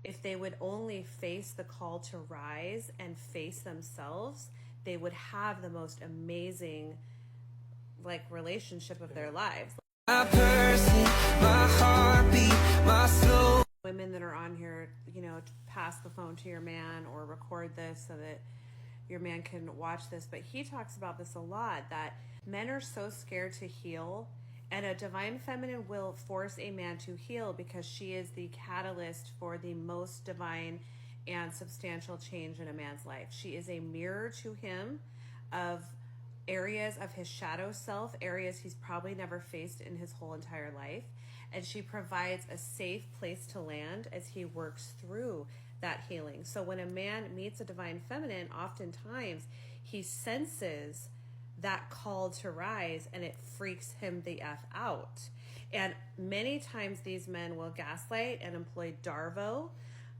If they would only face the call to rise and face themselves, they would have the most amazing relationship of their lives. My person, my heartbeat, my soul. Women that are on here, pass the phone to your man or record this so that your man can watch this. But he talks about this a lot, that men are so scared to heal, and a divine feminine will force a man to heal because she is the catalyst for the most divine and substantial change in a man's life. She is a mirror to him of areas of his shadow self, areas he's probably never faced in his whole entire life. And she provides a safe place to land as he works through that healing. So when a man meets a divine feminine, oftentimes he senses that call to rise and it freaks him the F out. And many times these men will gaslight and employ Darvo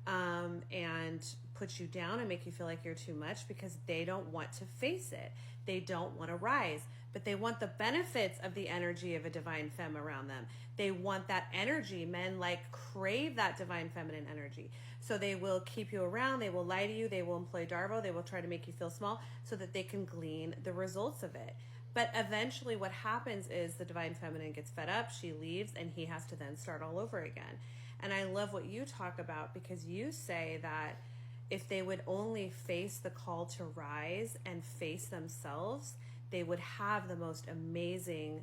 and put you down and make you feel like you're too much because they don't want to face it. They don't want to rise, but they want the benefits of the energy of a divine femme around them. They want that energy. Men crave that divine feminine energy. So they will keep you around. They will lie to you. They will employ Darvo. They will try to make you feel small so that they can glean the results of it. But eventually what happens is the divine feminine gets fed up. She leaves and he has to then start all over again. And I love what you talk about because you say that if they would only face the call to rise and face themselves, they would have the most amazing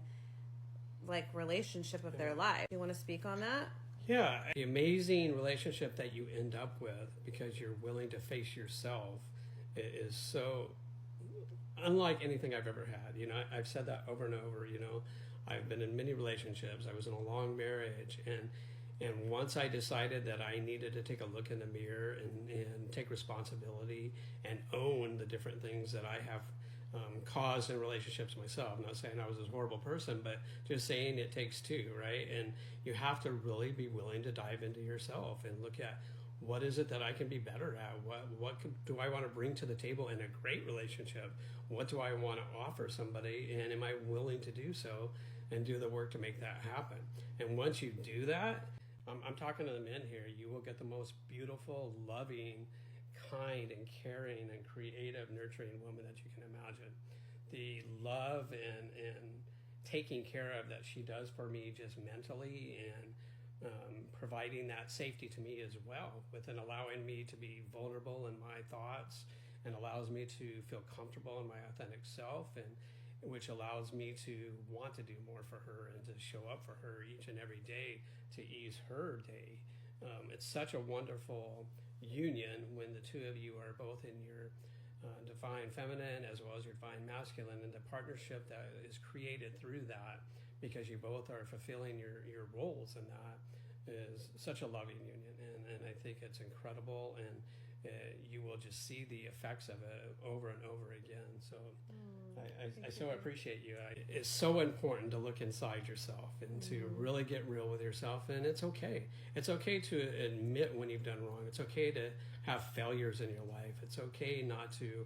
relationship of their life. You want to speak on that? Yeah, the amazing relationship that you end up with because you're willing to face yourself is so unlike anything I've ever had. I've said that over and over. I've been in many relationships. I was in a long marriage, and once I decided that I needed to take a look in the mirror and take responsibility and own the different things that I have caused in relationships myself. I'm not saying I was this horrible person, but just saying it takes two, right? And you have to really be willing to dive into yourself and look at what is it that I can be better at? What do I want to bring to the table in a great relationship? What do I want to offer somebody? And am I willing to do so and do the work to make that happen? And once you do that, I'm talking to the men here, you will get the most beautiful, loving, kind and caring and creative, nurturing woman that you can imagine. The love and taking care of that she does for me just mentally and providing that safety to me as well, within allowing me to be vulnerable in my thoughts and allows me to feel comfortable in my authentic self, and which allows me to want to do more for her and to show up for her each and every day to ease her day. It's such a wonderful union when the two of you are both in your divine feminine as well as your divine masculine, and the partnership that is created through that because you both are fulfilling your roles in that is such a loving union, and I think it's incredible, and you will just see the effects of it over and over again. So I so appreciate you. It's so important to look inside yourself and to really get real with yourself, and it's okay. It's okay to admit when you've done wrong. It's okay to have failures in your life. It's okay not to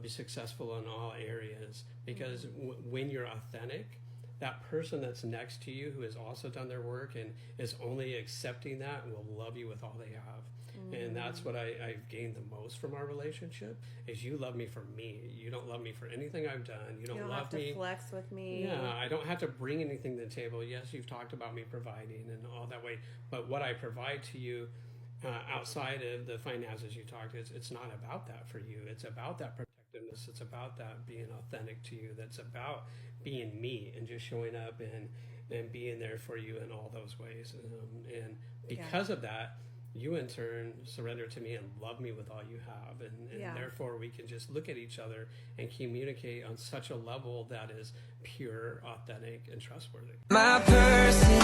be successful in all areas, because when you're authentic, that person that's next to you who has also done their work and is only accepting that will love you with all they have. And that's what I've gained the most from our relationship, is you love me for me. You don't love me for anything I've done. You don't love me. Have to flex with me. Yeah, I don't have to bring anything to the table. Yes, you've talked about me providing and all that way, but what I provide to you outside of the finances you talked, it's not about that for you. It's about that protectiveness. It's about that being authentic to you. That's about being me and just showing up and being there for you in all those ways. And because of that, you in turn surrender to me and love me with all you have, and therefore we can just look at each other and communicate on such a level that is pure, authentic, and trustworthy. My person,